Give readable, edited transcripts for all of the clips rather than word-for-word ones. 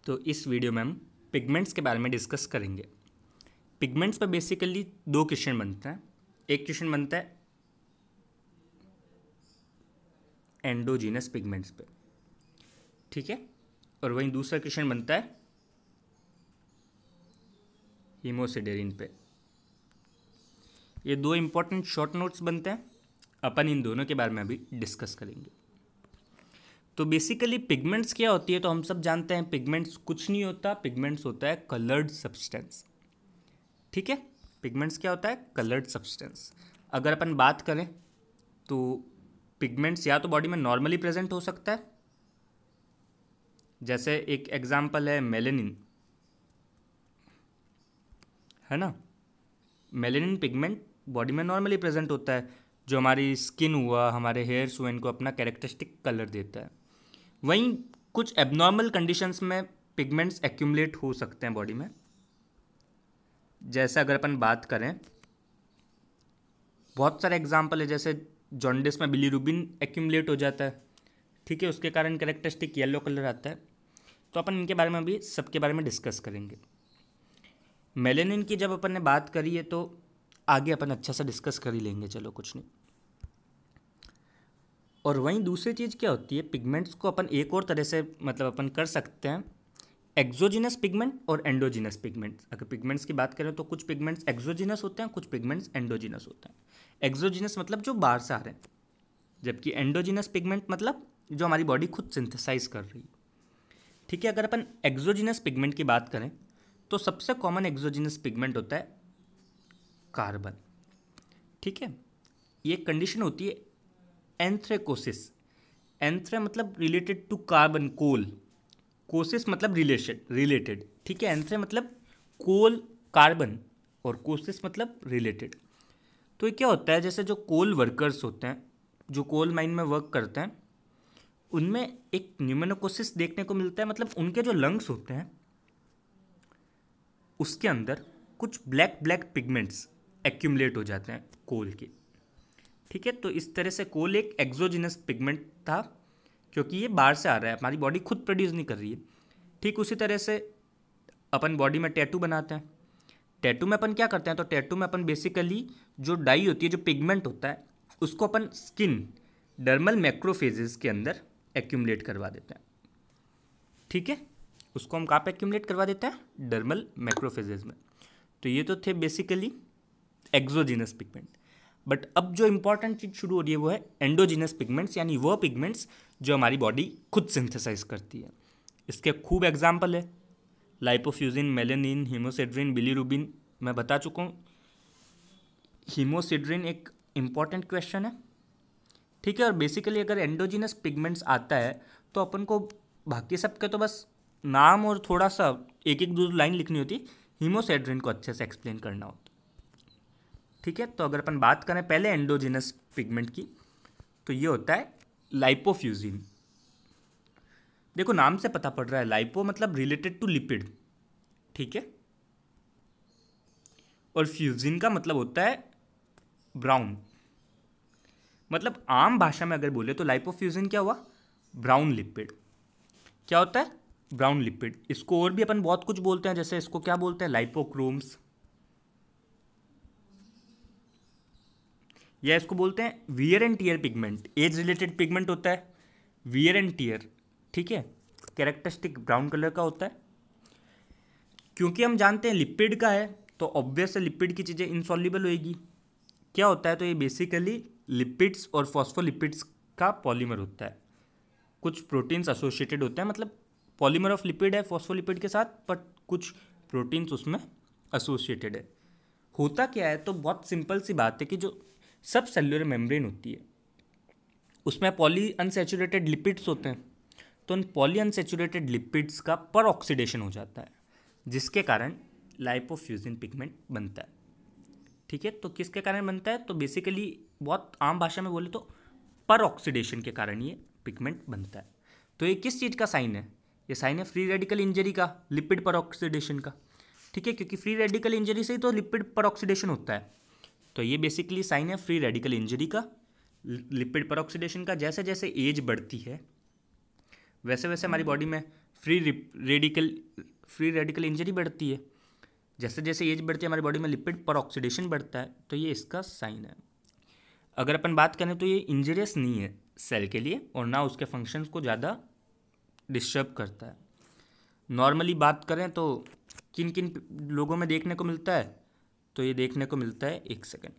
तो इस वीडियो में हम पिगमेंट्स के बारे में डिस्कस करेंगे। पिगमेंट्स पर बेसिकली दो क्वेश्चन बनते हैं। एक क्वेश्चन बनता है एंडोजीनस पिगमेंट्स पे, ठीक है, और वहीं दूसरा क्वेश्चन बनता है हीमोसिडेरिन पे। ये दो इंपॉर्टेंट शॉर्ट नोट्स बनते हैं, अपन इन दोनों के बारे में अभी डिस्कस करेंगे। तो बेसिकली पिगमेंट्स क्या होती है, तो हम सब जानते हैं पिगमेंट्स कुछ नहीं होता, पिगमेंट्स होता है कलर्ड सब्सटेंस। ठीक है, पिगमेंट्स क्या होता है, कलर्ड सब्सटेंस। अगर अपन बात करें तो पिगमेंट्स या तो बॉडी में नॉर्मली प्रेजेंट हो सकता है, जैसे एक एग्जांपल है मेलेनिन, है ना। मेलेनिन पिगमेंट बॉडी में नॉर्मली प्रेजेंट होता है, जो हमारी स्किन हुआ, हमारे हेयर्स हुए, इनको अपना कैरेक्टरिस्टिक कलर देता है। वहीं कुछ एबनॉर्मल कंडीशंस में पिगमेंट्स एक्यूमुलेट हो सकते हैं बॉडी में। जैसे अगर अपन बात करें, बहुत सारे एग्जांपल है, जैसे जॉन्डिस में बिलीरुबिन एक्यूमुलेट हो जाता है, ठीक है, उसके कारण कैरेक्टरिस्टिक येलो कलर आता है। तो अपन इनके बारे में भी सबके बारे में डिस्कस करेंगे। मेलेनिन की जब अपन ने बात करी है तो आगे अपन अच्छा सा डिस्कस कर ही लेंगे, चलो कुछ नहीं। और वहीं दूसरी चीज़ क्या होती है, पिगमेंट्स को अपन एक और तरह से मतलब अपन कर सकते हैं, एक्सोजिनस पिगमेंट और एंडोजिनस पिगमेंट्स। अगर पिगमेंट्स की बात करें तो कुछ पिगमेंट्स एक्सोजिनस होते हैं, कुछ पिगमेंट्स एंडोजिनस होते हैं। एक्सोजिनस मतलब जो बाहर से आ रहे हैं, जबकि एंडोजिनस पिगमेंट मतलब जो हमारी बॉडी खुद सिंथेसाइज कर रही है। ठीक है, अगर अपन एक्सोजिनस पिगमेंट की बात करें तो सबसे कॉमन एक्सोजिनस पिगमेंट होता है कार्बन। ठीक है, ये कंडीशन होती है एंथ्रेकोसिस। एंथ्रे मतलब रिलेटेड टू कार्बन, कोल, कोसिस मतलब रिलेटेड। ठीक है, एंथ्रे मतलब कोल, कार्बन, और कोसिस मतलब रिलेटेड। तो ये क्या होता है, जैसे जो कोल वर्कर्स होते हैं, जो कोल माइन में वर्क करते हैं, उनमें एक न्यूमेनोकोसिस देखने को मिलता है। मतलब उनके जो लंग्स होते हैं उसके अंदर कुछ ब्लैक पिगमेंट्स एक्यूमुलेट हो जाते हैं कोल के। ठीक है, तो इस तरह से कोल एक एक्सोजिनस पिगमेंट था, क्योंकि ये बाहर से आ रहा है, हमारी बॉडी खुद प्रोड्यूस नहीं कर रही है। ठीक उसी तरह से अपन बॉडी में टैटू बनाते हैं। टैटू में अपन क्या करते हैं, तो टैटू में अपन बेसिकली जो डाई होती है, जो पिगमेंट होता है, उसको अपन स्किन डर्मल मैक्रोफेजेस के अंदर एक्यूमुलेट करवा देते हैं। ठीक है, उसको हम कहाँ पे एक्यूमुलेट करवा देते हैं, डर्मल मैक्रोफेजेस में। तो ये तो थे बेसिकली एक्सोजिनस पिगमेंट। बट अब जो इंपॉर्टेंट चीज़ शुरू हो रही है वो है एंडोजिनस पिगमेंट्स, यानी वो पिगमेंट्स जो हमारी बॉडी खुद सिंथेसाइज करती है। इसके खूब एग्जाम्पल है, लाइपोफ्यूजिन, मेलेनिन, हीमोसिडेरिन, बिलीरुबिन। मैं बता चुका हूँ, हीमोसिडेरिन एक इम्पॉर्टेंट क्वेश्चन है। ठीक है, और बेसिकली अगर एंडोजिनस पिगमेंट्स आता है तो अपन को बाकी सब के तो बस नाम और थोड़ा सा एक एक दो लाइन लिखनी होती, हीमोसिडेरिन को अच्छे से एक्सप्लेन करना होता। ठीक है, तो अगर अपन बात करें पहले एंडोजिनस पिगमेंट की, तो ये होता है लाइपोफ्यूजिन। देखो नाम से पता पड़ रहा है, लाइपो मतलब रिलेटेड टू लिपिड, ठीक है, और फ्यूजिन का मतलब होता है ब्राउन। मतलब आम भाषा में अगर बोले तो लाइपोफ्यूजिन क्या हुआ, ब्राउन लिपिड। क्या होता है, ब्राउन लिपिड। इसको और भी अपन बहुत कुछ बोलते हैं, जैसे इसको क्या बोलते हैं, लाइपोक्रोम्स, या इसको बोलते हैं wear and tear pigment. Age related pigment होता है वियर एंड टियर, ठीक है, कैरेक्टरिस्टिक ब्राउन कलर का होता है। क्योंकि हम जानते हैं लिपिड का है, तो ऑब्वियस है लिपिड की चीज़ें इनसॉल्युबल होएगी। क्या होता है, तो ये बेसिकली लिपिड्स और फॉस्फोलिपिड्स का पॉलीमर होता है। कुछ प्रोटीन्स एसोसिएटेड होते हैं, मतलब पॉलीमर ऑफ लिपिड है फॉस्फोलिपिड के साथ, बट कुछ प्रोटीन्स उसमें एसोसिएटेड है। होता क्या है, तो बहुत सिंपल सी बात है कि जो सब सेल्युलर मेम्ब्रेन होती है उसमें पॉली अनसैचुरेटेड लिपिड्स होते हैं। तो उन पॉली अनसैचुरेटेड लिपिड्स का पर ऑक्सीडेशन हो जाता है, जिसके कारण लाइपोफ्यूजिन पिगमेंट बनता है। ठीक है, तो किसके कारण बनता है, तो बेसिकली बहुत आम भाषा में बोले तो पर ऑक्सीडेशन के कारण ये पिगमेंट बनता है। तो ये किस चीज़ का साइन है, ये साइन है फ्री रेडिकल इंजरी का, लिपिड पर ऑक्सीडेशन का। ठीक है, क्योंकि फ्री रेडिकल इंजरी से ही तो लिपिड पर ऑक्सीडेशन होता है। तो ये बेसिकली साइन है फ्री रेडिकल इंजरी का, लिपिड पर ऑक्सीडेशन का। जैसे जैसे एज बढ़ती है वैसे वैसे हमारी बॉडी में फ्री रेडिकल इंजरी बढ़ती है। जैसे जैसे एज बढ़ती है हमारी बॉडी में लिपिड पर ऑक्सीडेशन बढ़ता है, तो ये इसका साइन है। अगर अपन बात करें तो ये इंजरियस नहीं है सेल के लिए और ना उसके फंक्शंस को ज़्यादा डिस्टर्ब करता है। नॉर्मली बात करें तो किन किन लोगों में देखने को मिलता है, तो ये देखने को मिलता है, एक सेकेंड,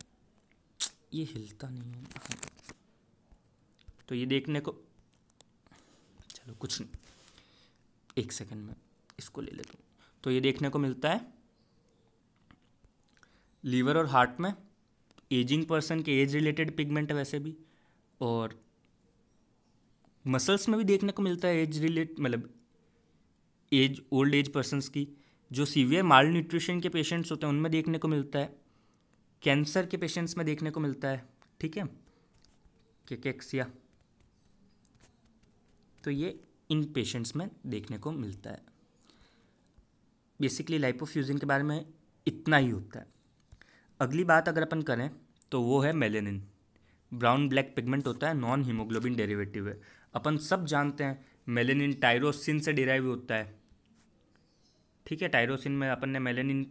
ये हिलता नहीं है, तो ये देखने को, चलो कुछ नहीं, एक सेकेंड में इसको ले लेता हूँ। तो ये देखने को मिलता है लीवर और हार्ट में, एजिंग पर्सन के एज रिलेटेड पिगमेंट है वैसे भी, और मसल्स में भी देखने को मिलता है एज मतलब एज ओल्ड एज पर्सनस की, जो सीवियर माल न्यूट्रिशन के पेशेंट्स होते हैं उनमें देखने को मिलता है, कैंसर के पेशेंट्स में देखने को मिलता है, ठीक है, कैकेक्सिया, तो ये इन पेशेंट्स में देखने को मिलता है। बेसिकली लाइपोफ्यूजन के बारे में इतना ही होता है। अगली बात अगर अपन करें तो वो है मेलेनिन। ब्राउन ब्लैक पिगमेंट होता है, नॉन हीमोग्लोबिन डेरिवेटिव है। अपन सब जानते हैं मेलेनिन टायरोसिन से डिराइव होता है, ठीक है। टायरोसिन में अपन ने मेलेनिन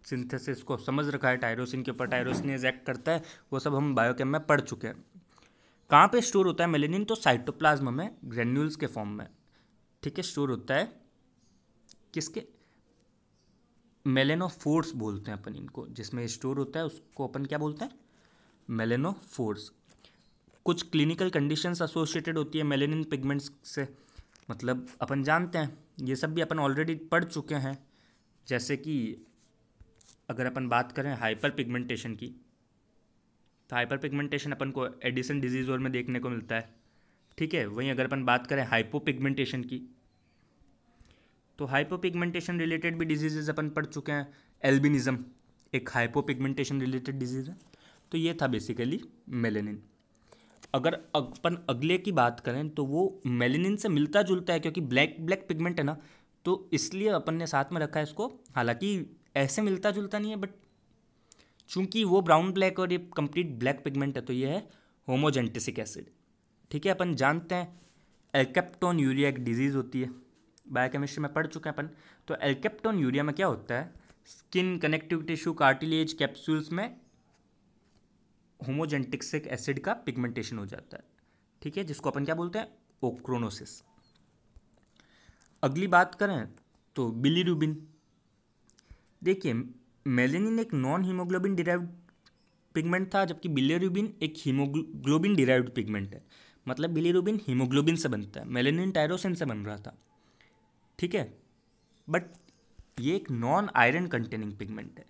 सिंथेसिस को समझ रखा है, टायरोसिन के ऊपर टायरोसिनेज एक्ट करता है, वो सब हम बायोकेम में पढ़ चुके हैं। कहाँ पे स्टोर होता है मेलेनिन, तो साइटोप्लाज्म में ग्रेन्यूल्स के फॉर्म में, ठीक है, स्टोर होता है। किसके, मेलेनोफोर्स बोलते हैं अपन इनको, जिसमें स्टोर होता है उसको अपन क्या बोलते हैं, मेलेनोफोर्स। कुछ क्लिनिकल कंडीशंस एसोसिएटेड होती है मेलेनिन पिगमेंट्स से, मतलब अपन जानते हैं, ये सब भी अपन ऑलरेडी पढ़ चुके हैं। जैसे कि अगर अपन बात करें हाइपर पिगमेंटेशन की, तो हाइपर पिगमेंटेशन अपन को एडिसन डिजीज़ और में देखने को मिलता है, ठीक है। वहीं अगर अपन बात करें हाइपो पिगमेंटेशन की, तो हाइपो पिगमेंटेशन रिलेटेड भी डिजीजेज अपन पढ़ चुके हैं। एल्बिनिज्म एक हाइपो पिगमेंटेशन रिलेटेड डिजीज़ है। तो ये था बेसिकली मेलेनिन। अगर अपन अगले की बात करें तो वो मेलेनिन से मिलता जुलता है, क्योंकि ब्लैक पिगमेंट है ना, तो इसलिए अपन ने साथ में रखा है इसको। हालांकि ऐसे मिलता जुलता नहीं है, बट चूंकि वो ब्राउन ब्लैक और ये कंप्लीट ब्लैक पिगमेंट है, तो ये है होमोजेंटिसिक एसिड, ठीक है। अपन जानते हैं एल्केप्टोन यूरिया एक डिजीज़ होती है, बायोकेमिस्ट्री में पढ़ चुके हैं अपन। तो एल्केप्टोन यूरिया में क्या होता है, skin, connective tissue, cartilage, capsules में होमोजेंटिसिक एसिड का पिगमेंटेशन हो जाता है, ठीक है, जिसको अपन क्या बोलते हैं, ओक्रोनोसिस। अगली बात करें तो बिलीरुबिन। देखिए मेलेनिन एक नॉन हीमोग्लोबिन डिराइव्ड पिगमेंट था, जबकि बिलीरुबिन एक हीमोग्लोबिन डिराइव्ड पिगमेंट है। मतलब बिलीरुबिन हीमोग्लोबिन से बनता है, मेलेनिन टायरोसिन से बन रहा था, ठीक है। बट ये एक नॉन आयरन कंटेनिंग पिगमेंट है।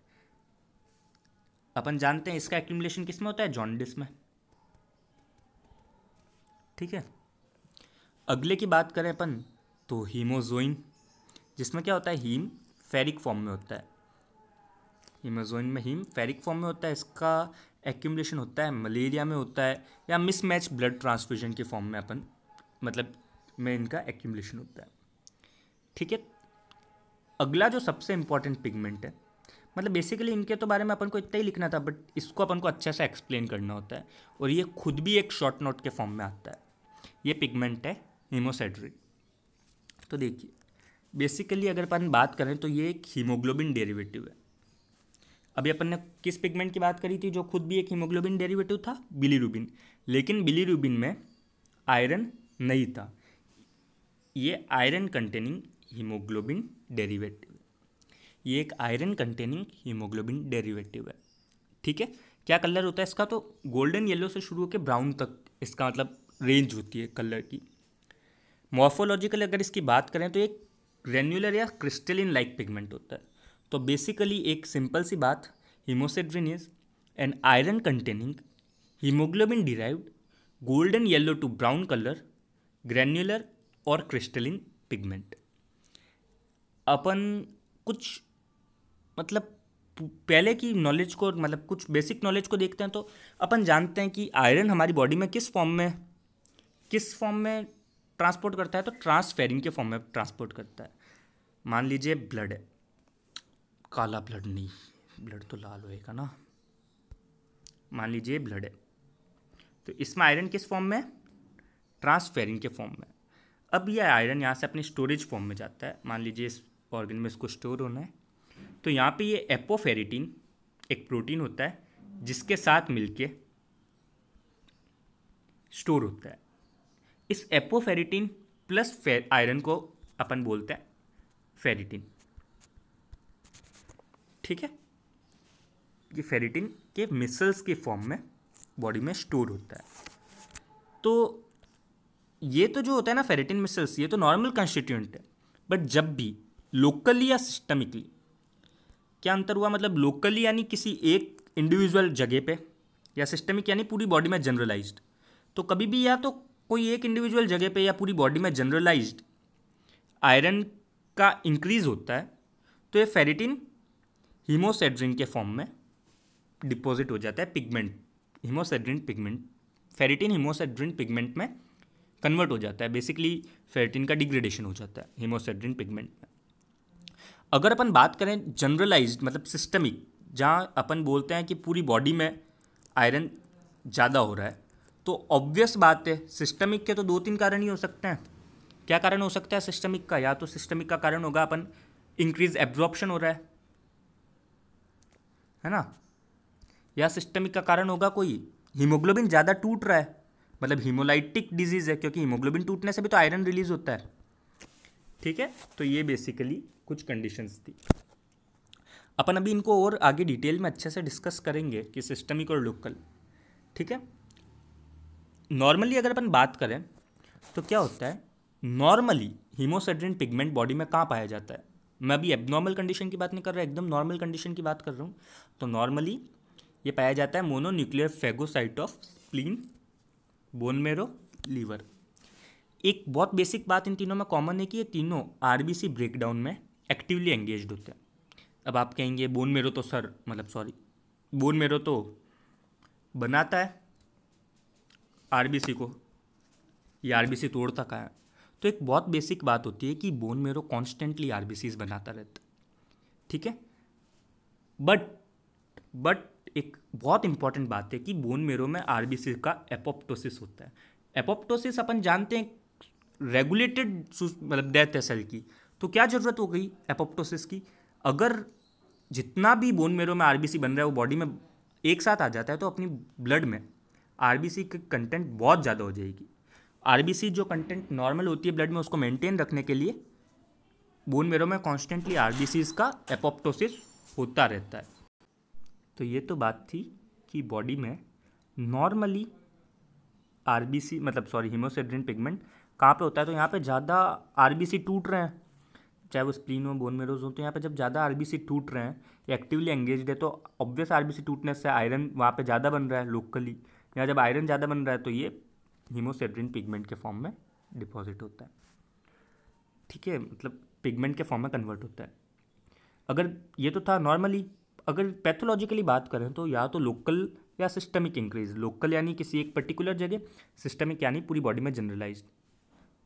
अपन जानते हैं इसका एक्यूमुलेशन किस में होता है, जॉन्डिस में, ठीक है। अगले की बात करें अपन तो हीमोजोइन, जिसमें क्या होता है, हीम फेरिक फॉर्म में होता है। हीमोजोइन में हीम फेरिक फॉर्म में होता है, इसका एक्यूमुलेशन होता है मलेरिया में होता है, या मिसमैच ब्लड ट्रांसफ्यूजन के फॉर्म में अपन मतलब में इनका एक्यूमुलेशन होता है, ठीक है। अगला जो सबसे इंपॉर्टेंट पिगमेंट है, मतलब बेसिकली इनके तो बारे में अपन को इतना ही लिखना था, बट इसको अपन को अच्छे से एक्सप्लेन करना होता है, और ये खुद भी एक शॉर्ट नोट के फॉर्म में आता है। ये पिगमेंट है हीमोसेड्रिन। तो देखिए बेसिकली अगर अपन बात करें तो ये एक हीमोग्लोबिन डेरिवेटिव है। अभी अपन ने किस पिगमेंट की बात करी थी जो खुद भी एक हीमोग्लोबिन डेरिवेटिव था, बिलीरुबिन। लेकिन बिलीरुबिन में आयरन नहीं था, ये आयरन कंटेनिंग हीमोग्लोबिन डेरिवेटिव, ये एक आयरन कंटेनिंग हीमोग्लोबिन डेरिवेटिव है, ठीक है। क्या कलर होता है इसका, तो गोल्डन येलो से शुरू होकर ब्राउन तक इसका मतलब रेंज होती है कलर की। मॉर्फोलॉजिकल अगर इसकी बात करें तो एक ग्रेन्युलर या क्रिस्टलिन लाइक पिगमेंट होता है। तो बेसिकली एक सिंपल सी बात, haemosiderin is an iron containing haemoglobin derived golden yellow to brown colour granular और क्रिस्टलिन पिगमेंट। अपन कुछ मतलब पहले की नॉलेज को, मतलब कुछ बेसिक नॉलेज को देखते हैं, तो अपन जानते हैं कि आयरन हमारी बॉडी में किस फॉर्म में ट्रांसपोर्ट करता है, तो ट्रांसफेरिन के फॉर्म में ट्रांसपोर्ट करता है। मान लीजिए ब्लड है, काला ब्लड नहीं, ब्लड तो लाल होएगा ना, मान लीजिए ब्लड है, तो इसमें आयरन किस फॉर्म में, ट्रांसफेरिन के फॉर्म में। अब ये आयरन यहाँ से अपनी स्टोरेज फॉर्म में जाता है, मान लीजिए इस ऑर्गन में इसको स्टोर होना है, तो यहाँ पे ये एपोफेरिटीन एक प्रोटीन होता है जिसके साथ मिलके स्टोर होता है। इस एपोफेरिटीन प्लस आयरन को अपन बोलते हैं फेरिटीन। ठीक है, ये फेरिटीन के मिसल्स के फॉर्म में बॉडी में स्टोर होता है। तो ये तो जो होता है ना फेरिटीन मिसल्स, ये तो नॉर्मल कंस्टिट्यूएंट है, बट जब भी लोकली या सिस्टमिकली, क्या अंतर हुआ, मतलब लोकली यानी किसी एक इंडिविजुअल जगह पे, या सिस्टमिक यानी पूरी बॉडी में जनरलाइज्ड, तो कभी भी या तो कोई एक इंडिविजुअल जगह पे या पूरी बॉडी में जनरलाइज्ड आयरन का इंक्रीज होता है, तो ये फेरिटीन हीमोसेड्रिन के फॉर्म में डिपॉजिट हो जाता है पिगमेंट, हीमोसेड्रिन पिगमेंट, फेरिटीन हीमोसेड्रिन पिगमेंट में कन्वर्ट हो जाता है। बेसिकली फेरिटीन का डिग्रेडेशन हो जाता है हीमोसेड्रिन पिगमेंट में। अगर अपन बात करें जनरलाइज्ड मतलब सिस्टमिक, जहाँ अपन बोलते हैं कि पूरी बॉडी में आयरन ज़्यादा हो रहा है, तो ऑब्वियस बात है सिस्टमिक के तो 2-3 कारण ही हो सकते हैं। क्या कारण हो सकता है सिस्टमिक का? या तो सिस्टमिक का कारण होगा अपन इंक्रीज एब्जॉर्प्शन हो रहा है ना, या सिस्टमिक का कारण होगा कोई हीमोग्लोबिन ज़्यादा टूट रहा है, मतलब हीमोलाइटिक डिजीज़ है, क्योंकि हीमोग्लोबिन टूटने से भी तो आयरन रिलीज होता है। ठीक है, तो ये बेसिकली कुछ कंडीशंस थी। अपन अभी इनको और आगे डिटेल में अच्छे से डिस्कस करेंगे कि सिस्टमिक और लोकल। ठीक है, नॉर्मली अगर अपन बात करें तो क्या होता है, नॉर्मली हीमोसेड्रिन पिगमेंट बॉडी में कहाँ पाया जाता है? मैं अभी एबनॉर्मल कंडीशन की बात नहीं कर रहा, एकदम नॉर्मल कंडीशन की बात कर रहा हूँ। तो नॉर्मली ये पाया जाता है mononuclear phagocyte of spleen, bone marrow, liver. एक बहुत बेसिक बात इन तीनों में कॉमन है कि ये तीनों आरबीसी ब्रेकडाउन में एक्टिवली एंगेज्ड होते हैं। अब आप कहेंगे बोन मेरो तो बोन मेरो तो बनाता है आरबीसी को, ये आरबीसी तोड़ता कहाँ है? तो एक बहुत बेसिक बात होती है कि बोन मेरो कॉन्स्टेंटली आरबीसीज बनाता रहता है। ठीक है, बट एक बहुत इंपॉर्टेंट बात है कि बोन मेरो में आरबीसी का एपोप्टोसिस होता है। एपोप्टोसिस अपन जानते हैं रेगुलेटेड मतलब डेथ है सेल की, तो क्या ज़रूरत हो गई एपोप्टोसिस की? अगर जितना भी बोन मेरो में आरबीसी बन रहा है वो बॉडी में एक साथ आ जाता है, तो अपनी ब्लड में आरबीसी की कंटेंट बहुत ज़्यादा हो जाएगी। आरबीसी जो कंटेंट नॉर्मल होती है ब्लड में, उसको मेंटेन रखने के लिए बोन मेरो में कॉन्स्टेंटली आरबीसीज का एपोप्टोसिस होता रहता है। तो ये तो बात थी कि बॉडी में नॉर्मली आरबीसी हीमोसेड्रिन पिगमेंट कहाँ पे होता है। तो यहाँ पे ज़्यादा आरबीसी टूट रहे हैं, चाहे वो स्प्लीन हो, बोन मेरोज हो, तो यहाँ पे जब ज़्यादा आरबीसी टूट रहे हैं, एक्टिवली एंगेज्ड है, तो ऑब्वियस आरबीसी टूटने से आयरन वहाँ पे ज़्यादा बन रहा है लोकली। यहाँ जब आयरन ज़्यादा बन रहा है तो ये हीमोसेड्रिन पिगमेंट के फॉर्म में डिपॉजिट होता है। ठीक है, मतलब पिगमेंट के फॉर्म में कन्वर्ट होता है। अगर ये तो था नॉर्मली, अगर पैथोलॉजिकली बात करें तो या तो लोकल या सिस्टमिक इंक्रीज, लोकल यानी किसी एक पर्टिकुलर जगह, सिस्टमिक यानी पूरी बॉडी में जनरलाइज्ड।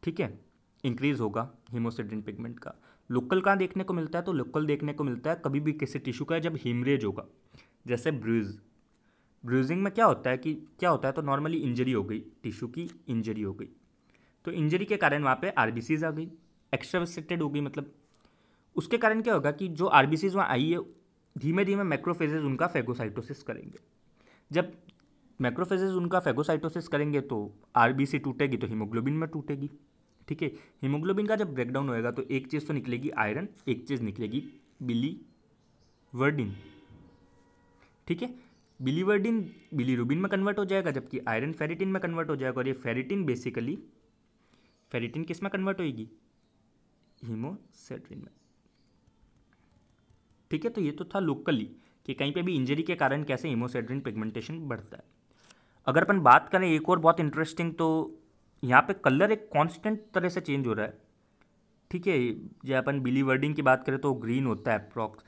ठीक है, इंक्रीज होगा हीमोसेड्रिन पिगमेंट का। लोकल कहाँ देखने को मिलता है? तो लोकल देखने को मिलता है कभी भी किसी टिश्यू का जब हीमरेज होगा, जैसे ब्रूजिंग में क्या होता है तो नॉर्मली इंजरी हो गई, टिश्यू की इंजरी हो गई, तो इंजरी के कारण वहाँ पे आरबीसीज आ गई, एक्स्ट्रावेसेटेड हो गई, मतलब उसके कारण क्या होगा कि जो आरबीसीज वहाँ आई है, धीमे धीमे मैक्रोफेजेज उनका फेगोसाइटोसिस करेंगे। जब मैक्रोफेजेज उनका फेगोसाइटोसिस करेंगे तो आरबीसी टूटेगी तो हीमोग्लोबिन में टूटेगी। ठीक है, हीमोग्लोबिन का जब ब्रेकडाउन होएगा तो एक चीज़ तो निकलेगी आयरन, एक चीज़ निकलेगी बिलीवर्डिन। ठीक है, बिलीवर्डिन बिलीरुबिन में कन्वर्ट हो जाएगा, जबकि आयरन फेरिटिन में कन्वर्ट हो जाएगा। और ये फेरिटिन बेसिकली, फेरिटिन किस में कन्वर्ट होएगी? हीमोसेड्रिन में। ठीक है, तो ये तो था लोकली कि कहीं पे भी इंजरी के कारण कैसे हीमोसेड्रिन पिगमेंटेशन बढ़ता है। अगर अपन बात करें एक और बहुत इंटरेस्टिंग, तो यहाँ पे कलर एक कांस्टेंट तरह से चेंज हो रहा है। ठीक है, जब अपन बिलीवर्डिन की बात करें तो ग्रीन होता है अप्रॉक्स।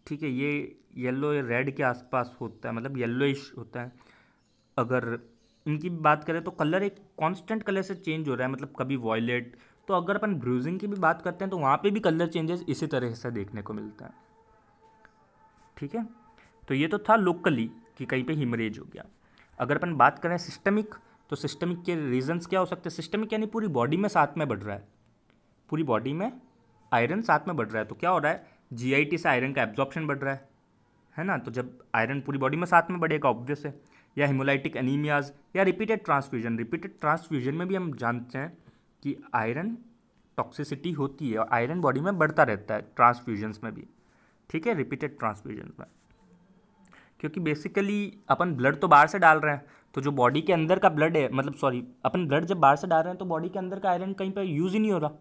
ठीक है, ये येलो या रेड के आसपास होता है, मतलब येलोइश होता है। अगर इनकी बात करें तो कलर एक कांस्टेंट कलर से चेंज हो रहा है, मतलब कभी वॉयलेट। तो अगर अपन ब्रूजिंग की भी बात करते हैं तो वहाँ पे भी कलर चेंजेस इसी तरह से देखने को मिलता है। ठीक है, तो ये तो था लोकली कि कहीं पे हिमरेज हो गया। अगर अपन बात करें सिस्टमिक, तो सिस्टमिक के रीजंस क्या हो सकते हैं? सिस्टमिक यानी पूरी बॉडी में साथ में बढ़ रहा है, पूरी बॉडी में आयरन साथ में बढ़ रहा है, तो क्या हो रहा है, जीआईटी से आयरन का एब्जॉर्प्शन बढ़ रहा है ना। तो जब आयरन पूरी बॉडी में साथ में बढ़ेगा ऑब्वियस है। या हिमोलाइटिक एनीमियाज या रिपीटेड ट्रांसफ्यूजन में भी हम जानते हैं कि आयरन टॉक्सिसिटी होती है और आयरन बॉडी में बढ़ता रहता है ट्रांसफ्यूजन्स में भी, ठीक है, रिपीटेड ट्रांसफ्यूजन में। क्योंकि बेसिकली अपन ब्लड तो बाहर से डाल रहे हैं, तो जो बॉडी के अंदर का ब्लड है, मतलब सॉरी, अपन ब्लड जब बाहर से डाल रहे हैं तो बॉडी के अंदर का आयरन कहीं पर यूज़ ही नहीं हो रहा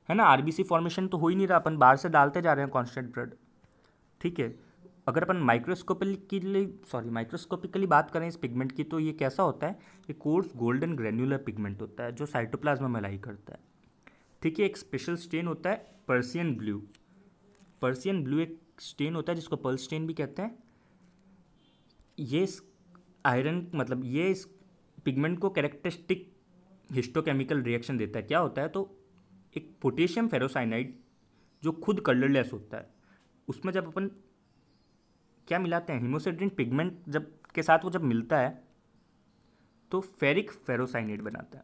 है ना, आरबीसी फॉर्मेशन तो हो ही नहीं रहा, अपन बाहर से डालते जा रहे हैं कॉन्स्टेंट ब्लड, ठीक है। अगर अपन माइक्रोस्कोपिकली बात करें इस पिगमेंट की, तो ये कैसा होता है, ये कोर्स गोल्डन ग्रेन्युलर पिगमेंट होता है जो साइटोप्लाज्म में लाई करता है, ठीक है। एक स्पेशल स्टेन होता है पर्सियन ब्लू। पर्सियन ब्लू एक स्टेन होता है जिसको पर्ल स्टेन भी कहते हैं। ये आयरन मतलब ये इस पिगमेंट को कैरेक्टरिस्टिक हिस्टोकेमिकल रिएक्शन देता है। क्या होता है, तो एक पोटेशियम फेरोसाइनाइड जो खुद कलरलेस होता है, उसमें जब अपन क्या मिलाते हैं, हिमोसिड्रिन पिगमेंट जब के साथ वो जब मिलता है तो फेरिक फेरोसाइनाइड बनाता है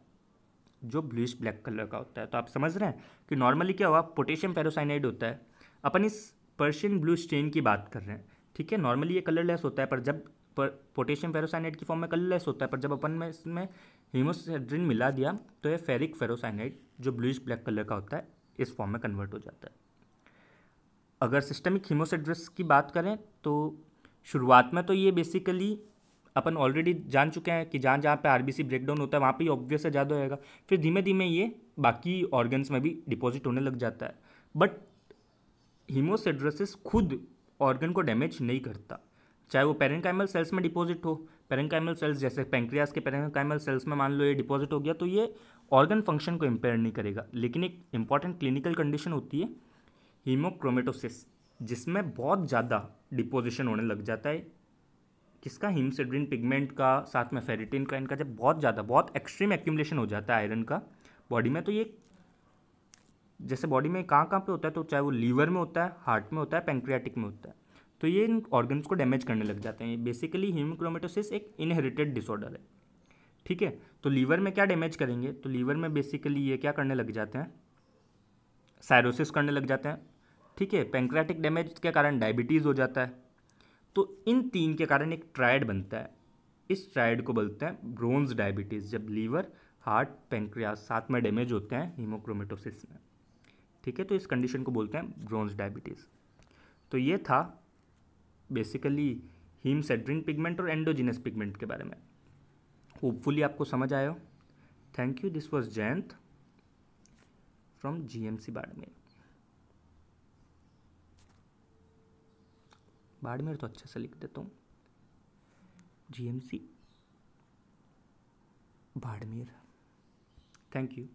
जो ब्लूइश ब्लैक कलर का होता है। तो आप समझ रहे हैं कि नॉर्मली क्या हुआ, पोटेशियम फेरोसाइनाइड होता है, अपन इस पर्शियन ब्लू स्टेन की बात कर रहे हैं, ठीक है। नॉर्मली ये कलरलेस होता है, पर जब पोटेशियम फेरोसाइनाइड की फॉर्म में कलरलेस होता है, पर जब अपन में इसमें हिमोसिड्रिन मिला दिया तो ये फेरिक फेरोसाइनाइड जो ब्लूइश ब्लैक कलर का होता है इस फॉर्म में कन्वर्ट हो जाता है। अगर सिस्टमिक हिमोसिड्रस की बात करें तो शुरुआत में तो ये बेसिकली अपन ऑलरेडी जान चुके हैं कि जहाँ जहाँ पे आरबीसी ब्रेकडाउन होता है वहाँ पे ही ऑब्वियस से ज़्यादा होएगा, फिर धीमे धीमे ये बाकी ऑर्गन्स में भी डिपॉजिट होने लग जाता है। बट हीमोसिड्रोसिस खुद ऑर्गन को डैमेज नहीं करता, चाहे वो पेरेन्काइमल सेल्स में डिपॉजिट हो। पेरेन्काइमल सेल्स जैसे पैंक्रियास के पेरेन्काइमल सेल्स में मान लो ये डिपॉजिट हो गया तो ये ऑर्गन फंक्शन को इम्पेयर नहीं करेगा। लेकिन एक इंपॉर्टेंट क्लिनिकल कंडीशन होती है हीमोक्रोमेटोसिस, जिसमें बहुत ज़्यादा डिपोजिशन होने लग जाता है किसका, हिमसिड्रिन पिगमेंट का, साथ में फेरिटिन का, इनका जब बहुत ज़्यादा बहुत एक्सट्रीम एक्यूमुलेशन हो जाता है आयरन का बॉडी में, तो ये जैसे बॉडी में कहाँ कहाँ पे होता है, तो चाहे वो लीवर में होता है, हार्ट में होता है, पैंक्रियाटिक में होता है, तो ये इन ऑर्गन्स को डैमेज करने लग जाते हैं। बेसिकली हीमोक्रोमेटोसिस एक इनहेरिटेड डिसऑर्डर है, ठीक है। तो लीवर में क्या डैमेज करेंगे, तो लीवर में बेसिकली ये क्या करने लग जाते हैं, सायरोसिस करने लग जाते हैं, ठीक है। पैंक्रियाटिक डैमेज के कारण डायबिटीज़ हो जाता है। तो इन तीन के कारण एक ट्रायड बनता है, इस ट्रायड को बोलते हैं ब्रोंज डायबिटीज़, जब लीवर, हार्ट, पैंक्रियास साथ में डैमेज होते हैं हीमोक्रोमेटोसिस में, ठीक है। तो इस कंडीशन को बोलते हैं ब्रोंज डायबिटीज़। तो ये था बेसिकली हीमसिड्रिन पिगमेंट और एंडोजिनस पिगमेंट के बारे में। होपफुली आपको समझ आया हो। Thank you. This was Jayant from GMC Barmer. Barmer तो अच्छा से लिख देता हूँ, जीएमसी बाड़मेर। Thank you.